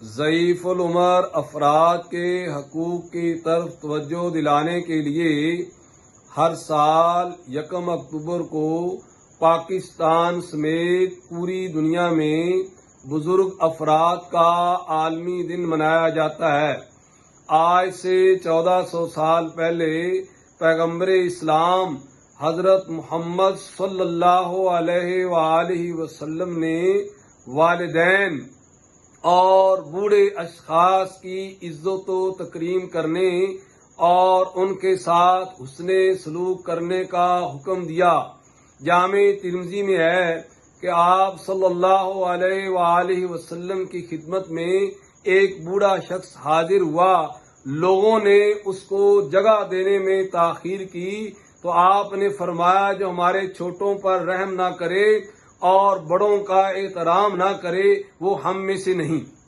ضعیف العمر افراد کے حقوق کی طرف توجہ دلانے کے لیے ہر سال 1 اکتوبر کو پاکستان سمیت پوری دنیا میں بزرگ افراد کا عالمی دن منایا جاتا ہے۔ آج سے 1400 سال پہلے پیغمبر اسلام حضرت محمد صلی اللہ علیہ وآلہ وسلم نے والدین اور بوڑھے اشخاص کی عزت و تکریم کرنے اور ان کے ساتھ حسن سلوک کرنے کا حکم دیا۔ جامع ترمذی میں ہے کہ آپ صلی اللہ علیہ وآلہ وسلم کی خدمت میں ایک بوڑھا شخص حاضر ہوا۔ لوگوں نے اس کو جگہ دینے میں تاخیر کی تو آپ نے فرمایا جو ہمارے چھوٹوں پر رحم نہ کرے اور بڑوں کا احترام نہ کرے وہ ہم میں سے نہیں۔